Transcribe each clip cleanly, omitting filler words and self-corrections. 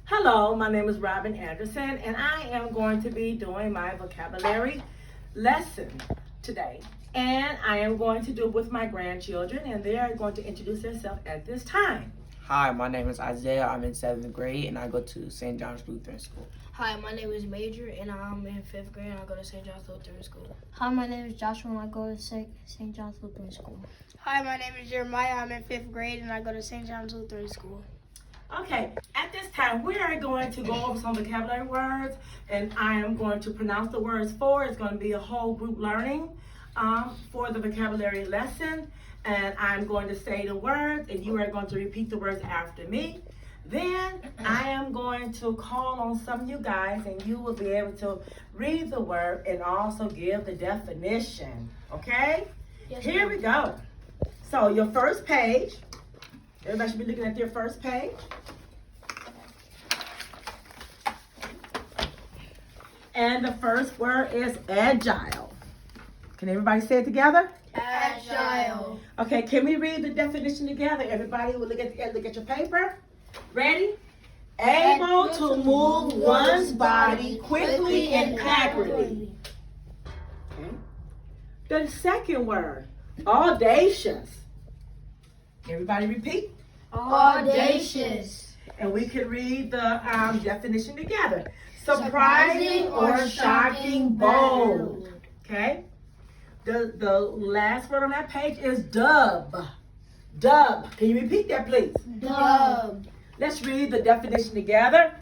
Hello, my name is Ms.Anderson, and I am going to be doing my vocabulary lesson today. And I am going to do it with my grandchildren, and they are going to introduce themselves at this time. Hi, my name is Isaiah. I'm in 7th grade, and I go to St. John's Lutheran School. Hi, my name is Major, and I'm in 5th grade, and I go to St. John's Lutheran School. Hi, my name is Joshua, and I go to St. John's Lutheran School. Hi, my name is Jeremiah. I'm in 5th grade, and I go to St. John's Lutheran School. Okay, at this time, we are going to go over some vocabulary words, and I am going to pronounce the words for. It's going to be a whole group learning for the vocabulary lesson, and I'm going to say the words, and you are going to repeat the words after me. Then I am going to call on some of you guys, and you will be able to read the word and also give the definition, okay? Yes, Here we go. So your first page. Everybody should be looking at their first page. And the first word is agile. Can everybody say it together? Agile. Okay, can we read the definition together? Everybody will look at your paper. Ready? Able to move one's body quickly and accurately. Okay. The second word, audacious. Everybody repeat. Audacious. And we can read the definition together. Surprising or shocking, bold. Okay? The last word on that page is dub. Dub. Can you repeat that, please? Dub. Let's read the definition together.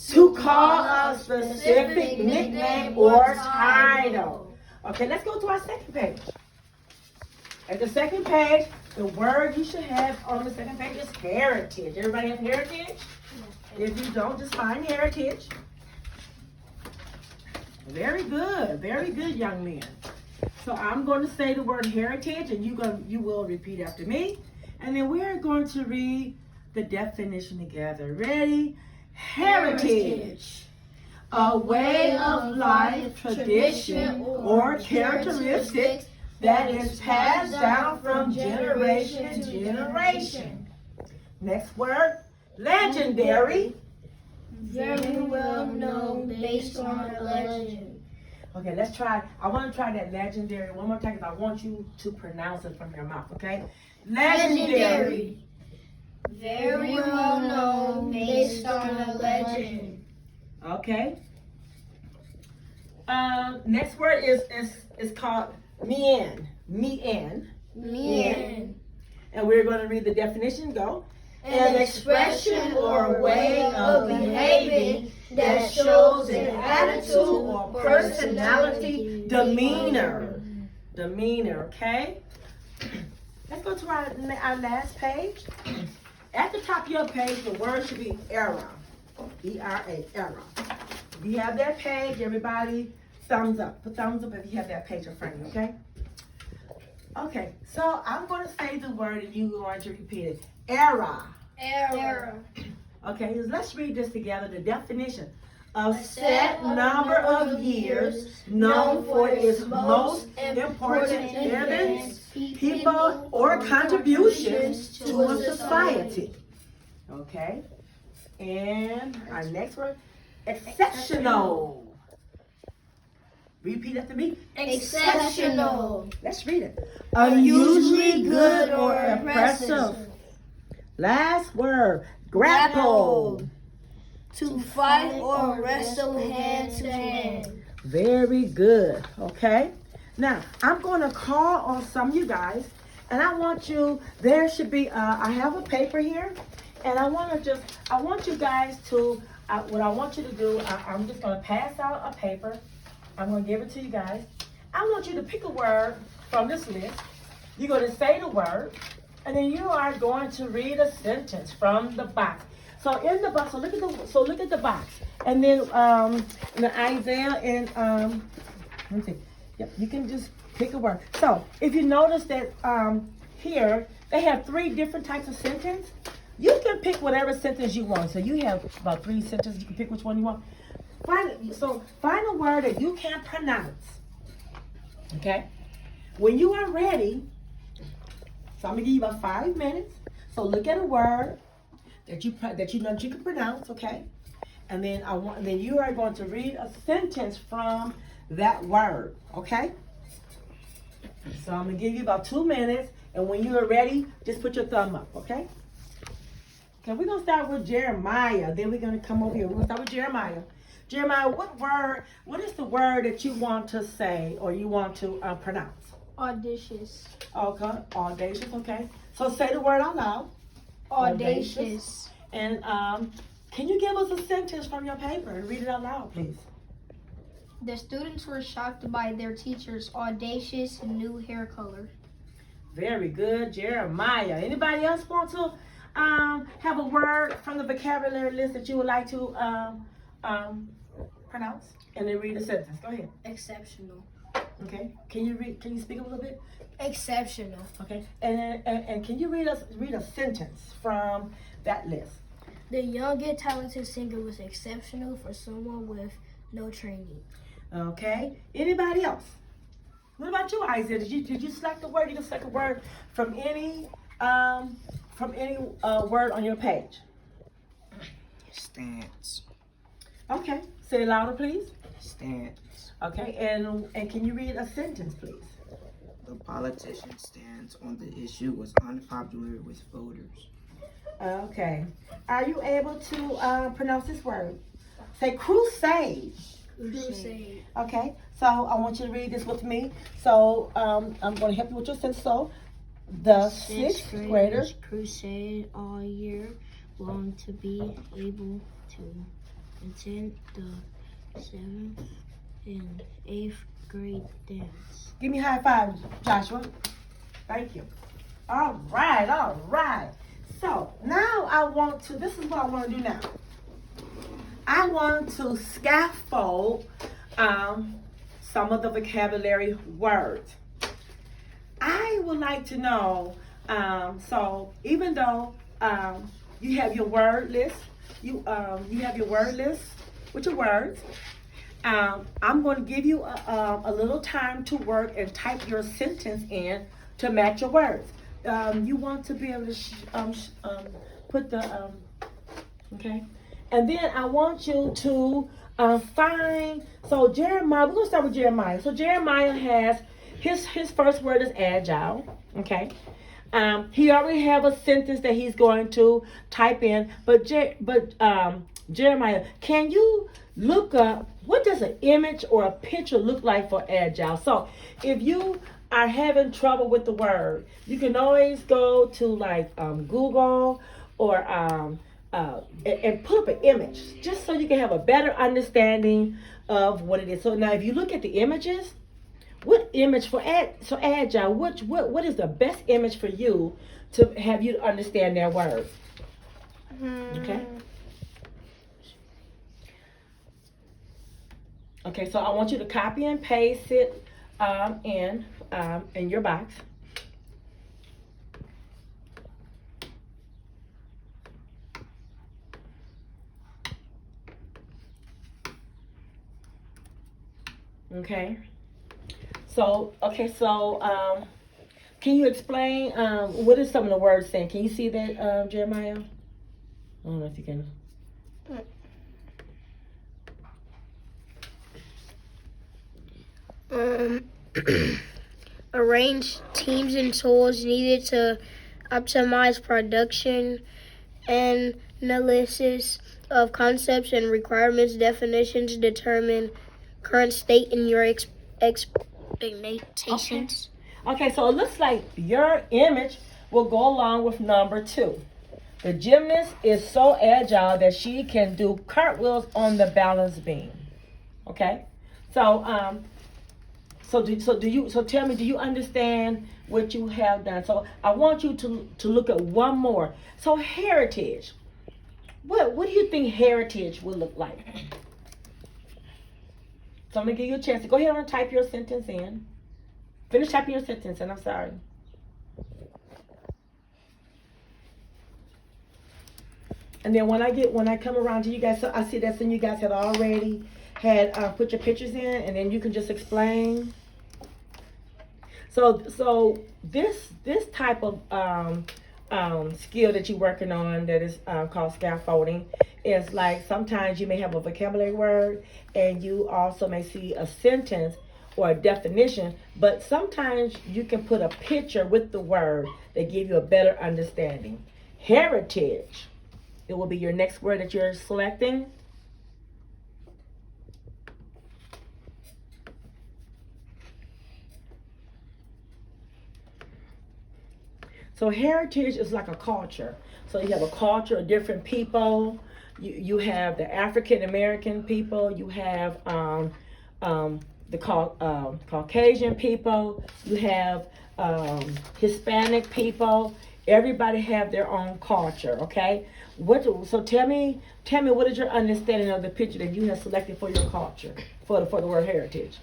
To call a specific nickname or title. Okay, let's go to our second page. At the second page, the word you should have on the second page is heritage. Everybody have heritage? If you don't, just find heritage. Very good, young men. So I'm going to say the word heritage, and you will repeat after me. And then we're going to read the definition together. Ready? Heritage. A way of life, tradition, or characteristics that is passed down from generation to generation. Next word, legendary. Very well known based on a legend. Okay, let's try. I want to try that legendary one more time because I want you to pronounce it from your mouth, okay? Legendary. Very well known based on a legend. Okay. Next word is called Mien. Mien. And we're going to read the definition. Go. An expression or way of behaving that shows an attitude or personality, demeanor. Okay? Let's go to our last page. At the top of your page, the word should be era. E-R-A, era. If you have that page, everybody, thumbs up. Put thumbs up if you have that page in front of you, okay? Okay, so I'm going to say the word and you're going to repeat it. Era. Okay, let's read this together. The definition. A set number of years known for its most important events, people, or contributions to a society. Okay, and our next word, exceptional. Repeat after me. Exceptional. Let's read it. Unusually good or impressive. Last word, grapple. To fight or wrestle hand to hand. Very good. Okay. Now, I'm going to call on some of you guys, and I want you, there should be, I have a paper here, and I want you guys to, what I want you to do, I'm just going to pass out a paper. I'm going to give it to you guys. I want you to pick a word from this list. You're going to say the word, and then you are going to read a sentence from the box. So in the box, so look at the box, and then Isaiah and let me see. Yep, you can just pick a word. So if you notice that here they have 3 different types of sentence, you can pick whatever sentence you want. So you have about 3 sentences. You can pick which one you want. Find a word that you can pronounce. Okay. When you are ready, so I'm gonna give you about 5 minutes. So look at a word. that you know that you can pronounce, okay? And then you are going to read a sentence from that word, okay? So I'm gonna give you about 2 minutes, and when you are ready, just put your thumb up, okay? Okay, we're gonna start with Jeremiah. Then we're gonna come over here. We're gonna start with Jeremiah. Jeremiah, what is the word that you want to say or you want to pronounce? Audacious. Okay, audacious, okay. So say the word out loud. Audacious. And can you give us a sentence from your paper and read it out loud, please? The students were shocked by their teacher's audacious new hair color. Very good, Jeremiah. Anybody else want to have a word from the vocabulary list that you would like to pronounce? And then read a sentence. Go ahead. Exceptional. Okay. Can you speak a little bit? Exceptional. Okay. And can you read a sentence from that list? The young and talented singer was exceptional for someone with no training. Okay. Anybody else? What about you, Isaiah? Did you select a word? You can select a word from any word on your page. Stance. Okay. Say it louder, please. Stance. Okay. And can you read a sentence, please? The politician's stance on the issue was unpopular with voters. Okay. Are you able to pronounce this word? Say crusade. Crusade. Okay. So I want you to read this with me. So I'm going to help you with your sentence. So the sixth graders crusade all year long to be able to attend the 7th and 8th grade dance. Give me a high five, Joshua. Thank you. All right. So now this is what I want to do now. I want to scaffold some of the vocabulary words. I would like to know, so even though you have your word list, you have your word list with your words, I'm going to give you a little time to work and type your sentence in to match your words. You want to be able to put the, okay? And then I want you to find, so Jeremiah, we're going to start with Jeremiah. So Jeremiah has, his first word is agile, okay? He already have a sentence that he's going to type in, but Jeremiah, can you look up, what does an image or a picture look like for agile? So if you are having trouble with the word, you can always go to like Google or and put up an image just so you can have a better understanding of what it is. So now if you look at the images, what image for agile, what is the best image for you to have you understand their words? Okay. Okay, so I want you to copy and paste it in your box. Okay. So can you explain what is some of the words saying? Can you see that, Jeremiah? I don't know if you can. Arrange teams and tools needed to optimize production, analysis of concepts and requirements, definitions, determine current state in your expectations. Okay, so it looks like your image will go along with number 2. The gymnast is so agile that she can do cartwheels on the balance beam. Okay, so tell me, do you understand what you have done? So I want you to look at one more. So heritage. What do you think heritage will look like? So I'm gonna give you a chance to go ahead and type your sentence in. Finish typing your sentence in. I'm sorry. And then when I come around to you guys, so I see that some of you guys have already had put your pictures in, and then you can just explain. So this type of skill that you're working on that is called scaffolding is like sometimes you may have a vocabulary word and you also may see a sentence or a definition, but sometimes you can put a picture with the word that give you a better understanding. Heritage, it will be your next word that you're selecting. So heritage is like a culture. So you have a culture of different people. You have the African American people. You have the Caucasian people. You have Hispanic people. Everybody have their own culture. Okay. So tell me what is your understanding of the picture that you have selected for your culture for the word heritage?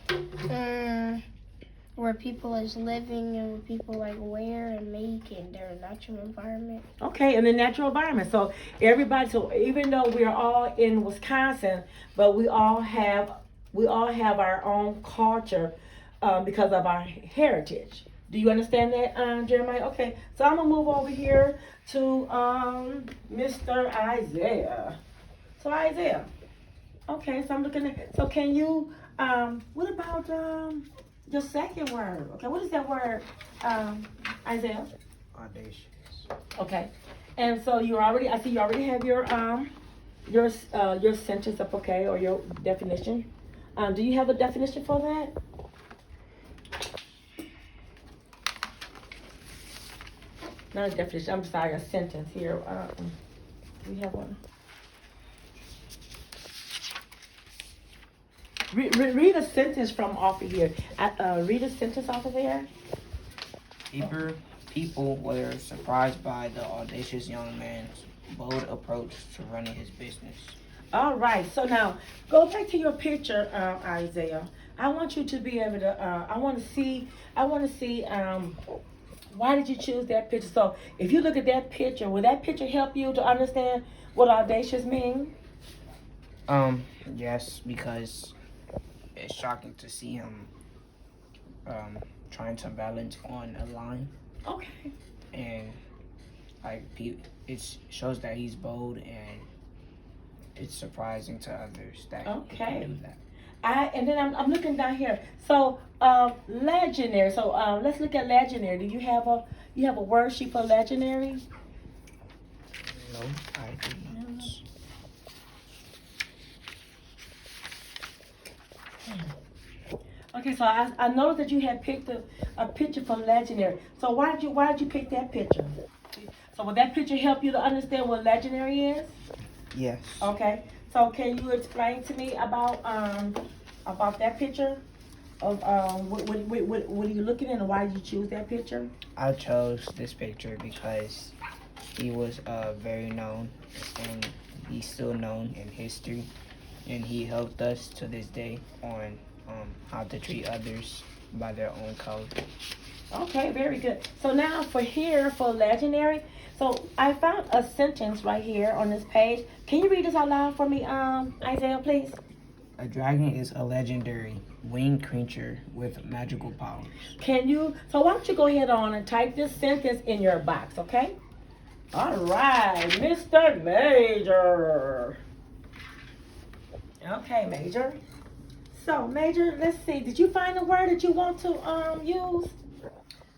Where people is living and where people like wear and make in their natural environment. Okay, in the natural environment. So everybody. So even though we are all in Wisconsin, but we all have our own culture because of our heritage. Do you understand that, Jeremiah? Okay. So I'm gonna move over here to Mr. Isaiah. So Isaiah. Okay. So I'm looking at. So can you? What about your second word? Okay. What is that word, Isaiah? Audacious. Okay. And so I see you already have your sentence up, okay, or your definition. Do you have a definition for that? Not a definition. I'm sorry, a sentence here. Do you have one? Read a sentence from off of here. Read a sentence off of there. People were surprised by the audacious young man's bold approach to running his business. All right. So now go back to your picture, Isaiah. I want you to be able to. I want to see. Why did you choose that picture? So if you look at that picture, will that picture help you to understand what audacious means? Yes, because it's shocking to see him trying to balance on a line. Okay. And like it shows that he's bold, and it's surprising to others that he can do that. And then I'm looking down here. So legendary. So let's look at legendary. Do you have a word sheet for legendary? No, I do not. Okay, so I noticed that you had picked a picture for legendary. So why did you pick that picture? So will that picture help you to understand what legendary is? Yes. Okay. So can you explain to me about that picture? Of what are you looking at and why did you choose that picture? I chose this picture because he was very known, and he's still known in history, and he helped us to this day on how to treat others by their own color. Okay, very good. So now for legendary, so I found a sentence right here on this page. Can you read this out loud for me, Isaiah, please? A dragon is a legendary winged creature with magical powers. So why don't you go ahead on and type this sentence in your box, okay? All right, Mr. Major. Okay, Major. So, Major, let's see. Did you find a word that you want to use?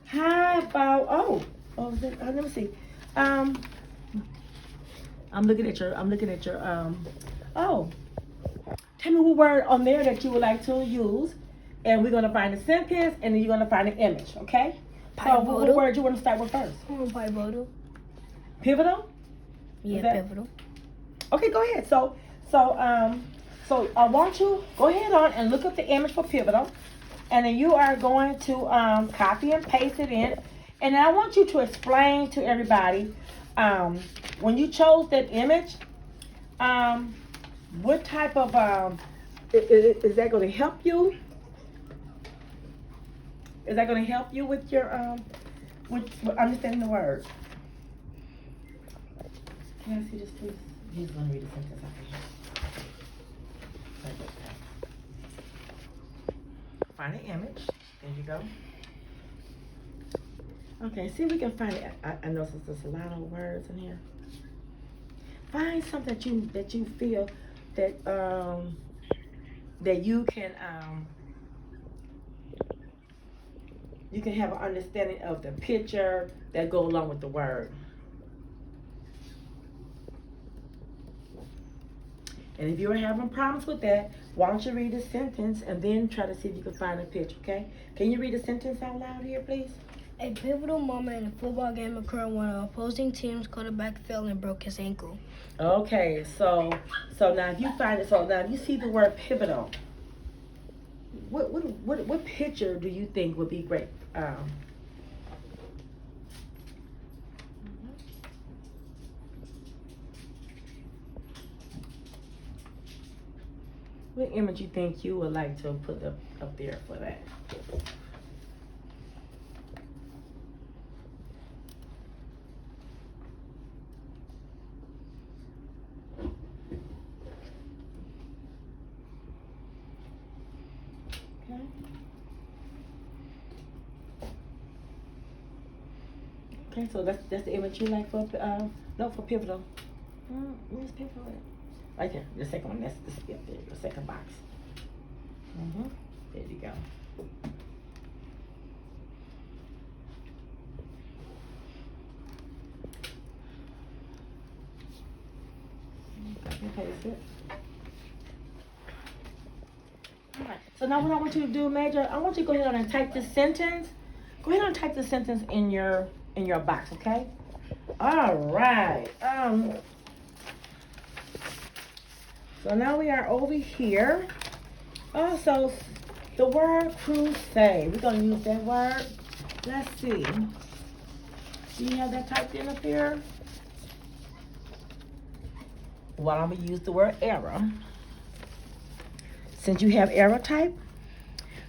How about let me see. I'm looking at your tell me what word on there that you would like to use, and we're gonna find a sentence, and then you're gonna find an image, okay? So what word you want to start with first? Pivotal. Pivotal? Yeah, pivotal. Okay, go ahead. So I want you go ahead on and look up the image for pivotal, and then you are going to copy and paste it in, and then I want you to explain to everybody when you chose that image, what type of is that going to help you? Is that going to help you with your with understanding the word? Can I see this, please? He's going to read the sentence after here. Find an image. There you go. Okay, see if we can find it. I know there's a lot of words in here. Find something that you feel that that you can have an understanding of the picture that go along with the word. And if you're having problems with that, why don't you read the sentence and then try to see if you can find a picture, okay? Can you read the sentence out loud here, please? A pivotal moment in a football game occurred when an opposing team's quarterback fell and broke his ankle. Okay, so now if you find it, so now if you see the word pivotal, what picture do you think would be great? What image you think you would like to put up there for that? Okay, so that's the image you like for no, for pivotal. Where's pivotal at? Right there, the second one. That's there, the second box. There you go. Paste it. All right. So now what I want you to do, Major, I want you to go ahead and type this sentence. Go ahead and type the sentence in your box, okay? All right. So now we are over here. So the word crusade. We're gonna use that word. Let's see. Do you have that typed in up here? Well, I'm gonna use the word error. Since you have error type.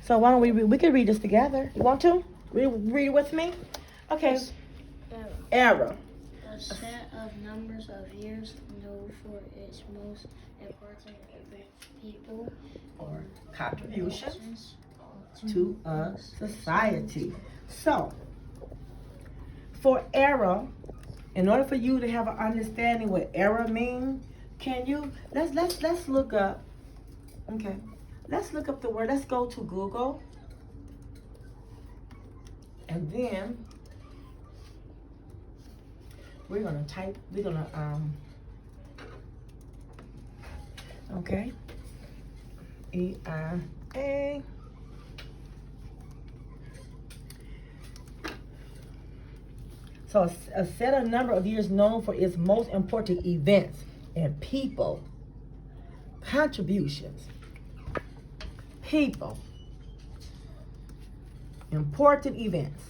So why don't we can read this together. You want to? Read it with me? Okay. Error. A set of numbers of years known for its most important event, people, Or contributions to a society. So, for error, in order for you to have an understanding what error means, can you let's look up. Okay, let's look up the word. Let's go to Google, and then we're gonna type. We're gonna okay. ERA. So a set of number of years known for its most important events and people. Contributions. People. Important events.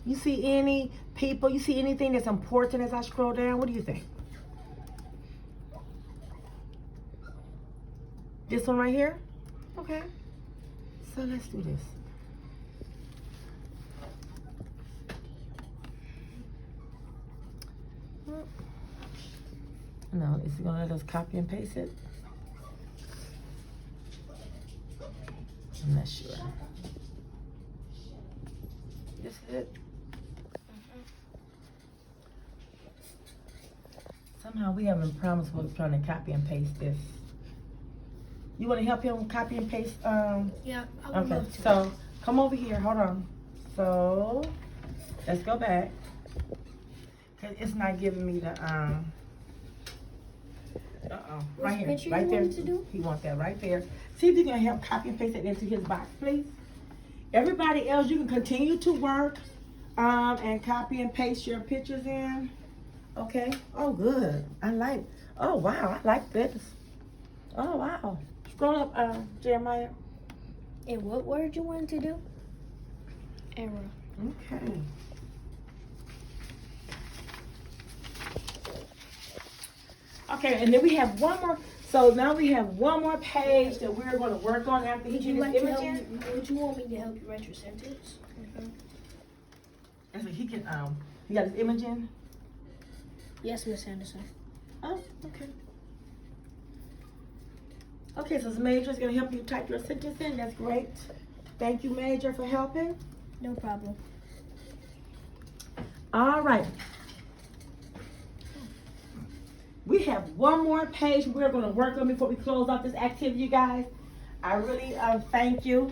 You see any people? You see anything that's important as I scroll down? What do you think? This one right here? Okay. So let's do this. No, it's gonna let us copy and paste it. I'm not sure. This is it. Somehow we having problems with trying to copy and paste this. You want to help him copy and paste? Yeah, I would love to. So come over here. Hold on. So let's go back. Cause it's not giving me the right here, picture right you there. wanted to do? He wants that right there. See if you can help copy and paste it into his box, please. Everybody else, you can continue to work and copy and paste your pictures in. Okay. Oh, good. Oh, wow. I like this. Oh, wow. Scroll up, Jeremiah. And what word you wanted to do? Error. Okay. Okay, and then we have one more. So now we have one more page that we're going to work on after he gets his image. Would you want me to help you write your sentence? And so he can, he got his image in? Yes, Miss Anderson. Oh, okay. Okay, so Ms. Major is going to help you type your sentence in. That's great. Thank you, Major, for helping. No problem. All right. We have one more page we're going to work on before we close off this activity, you guys. I really thank you.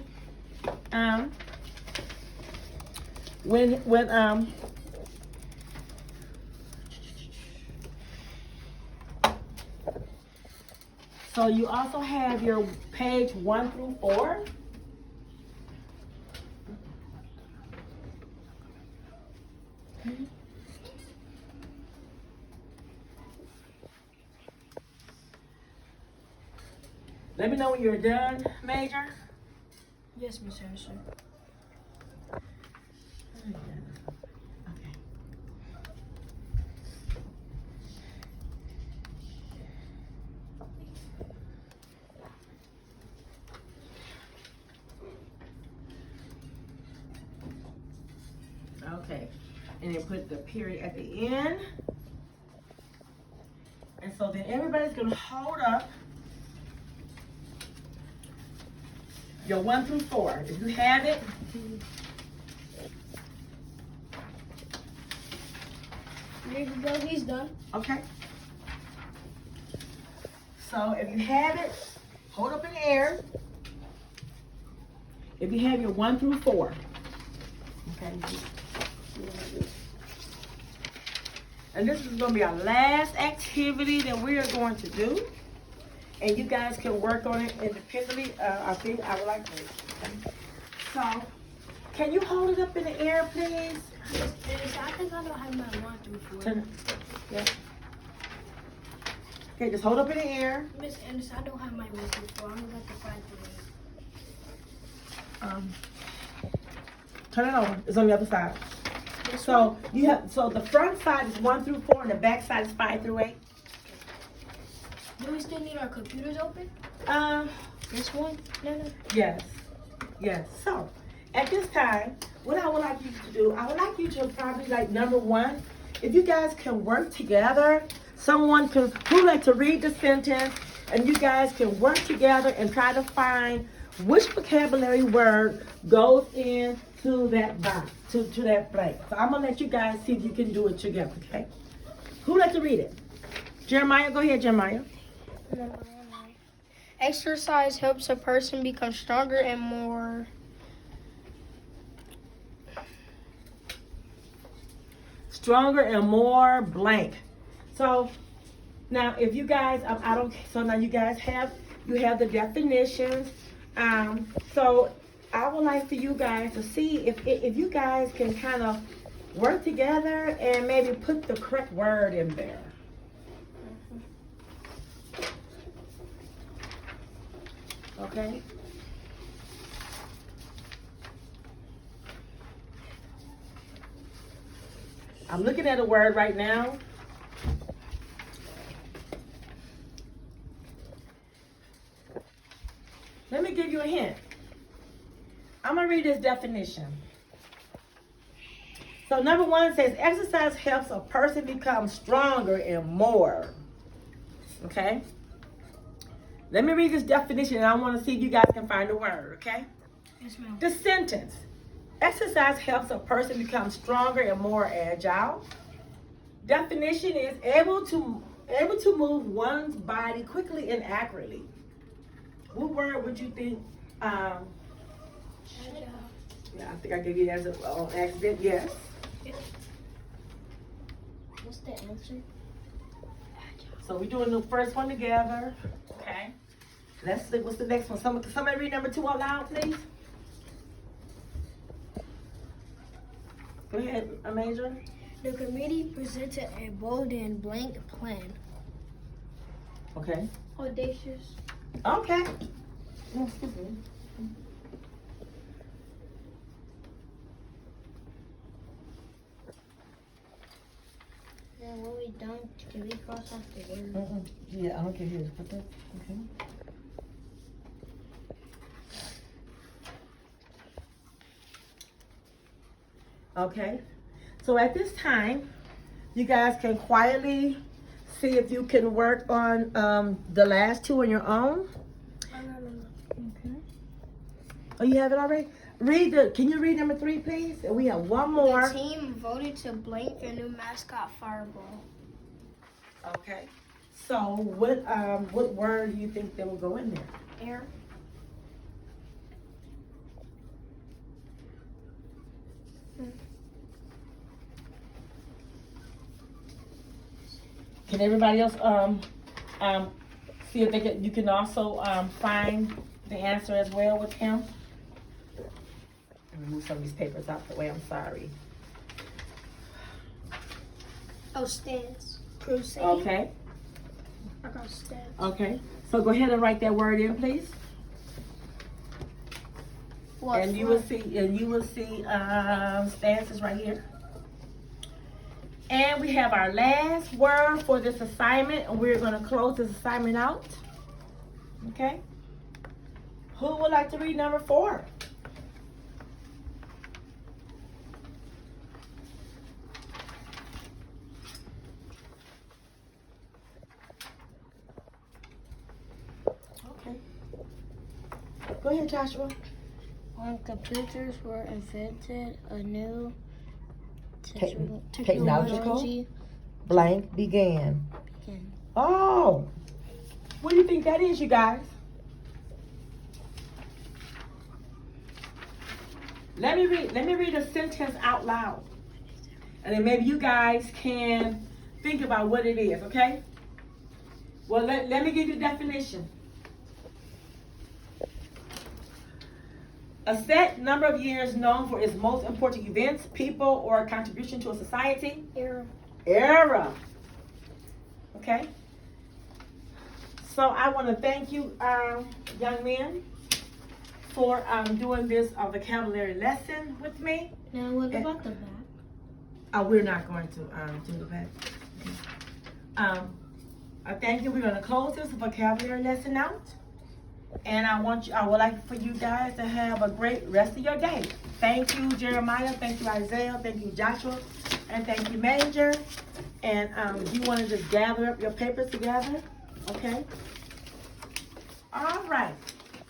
So you also have your page 1 through 4. Let me know when you're done, Major. Yes, Ms. Anderson. Okay, and then put the period at the end. And so then everybody's gonna hold up your 1 through 4. If you have it, There you go, he's done. okay. So if you have it, hold up in the air. If you have your 1 through 4. Okay. And this is going to be our last activity that we are going to do. And you guys can work on it independently. I think I would like to. So, can you hold it up in the air, please? I think I don't have my 1 through 4. Yeah. Okay, just hold up in the air. Ms. Anderson, I don't have my 1 through 4. I'm gonna let the 5 through 8. Turn it over. It's on the other side. So you have the front side is 1 through 4 and the back side is 5 through 8. Do we still need our computers open? This one? No. Yes. So at this time, what I would like you to do, I would like you to probably number 1, if you guys can work together, someone who like to read the sentence, and you guys can work together and try to find which vocabulary word goes into that box, to that blank. So I'm gonna let you guys see if you can do it together, okay? Who like to read it? Jeremiah, go ahead, Jeremiah. Exercise helps a person become stronger and more blank. So now if you guys, so now you guys have the definitions. So I would like for you guys to see if you guys can kind of work together and maybe put the correct word in there. Okay? I'm looking at a word right now. Let me give you a hint. I'm going to read this definition. So number 1 says, exercise helps a person become stronger and more. Okay? Let me read this definition, and I want to see if you guys can find the word, okay? Yes, ma'am. The sentence. Exercise helps a person become stronger and more agile. Definition is able to move one's body quickly and accurately. What word would you think? Agile. Yeah, I think I gave you that as an accident. Yes. What's the answer? So we're doing the first one together. Okay. Let's see what's the next one. Somebody read number 2 out loud, please. Go ahead, Major. The committee presented a bold and blank plan. Okay. Audacious. Okay. Excuse me. Then when we done, can we cross off the word? Yeah, I don't care. Here, put that. Okay. Okay. So at this time, you guys can quietly see if you can work on the last 2 on your own. No. Okay. Oh, you have it already? Can you read number 3, please? And we have one more. The team voted to blank their new mascot Fireball. Okay. So what word do you think that will go in there? Air. Can everybody else see if you can also find the answer as well with him? Let me move some of these papers out the way. I'm sorry. Oh, stance. Crusade. Okay. I got stance. Okay. So go ahead and write that word in, please. What? And you will see stances right here. And we have our last word for this assignment, and we're going to close this assignment out. Okay? Who would like to read number 4? Okay. Go ahead, Joshua. When computers were invented, a new Technological blank began. began. Oh, what do you think that is, you guys? Let me read a sentence out loud, and then maybe you guys can think about what it is. Okay? Well, let me give you the definition. A set number of years known for its most important events, people, or contribution to a society. Era. Okay? So I want to thank you, young men, for doing this vocabulary lesson with me. Now what about the back? We're not going to do the back. I thank you. We're going to close this vocabulary lesson out. And I would like for you guys to have a great rest of your day. Thank you, Jeremiah. Thank you, Isaiah. Thank you, Joshua. And thank you, Manager. And you want to just gather up your papers together? Okay? All right.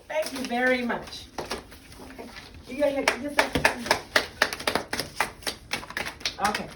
Thank you very much. Okay. You got to get this. Okay.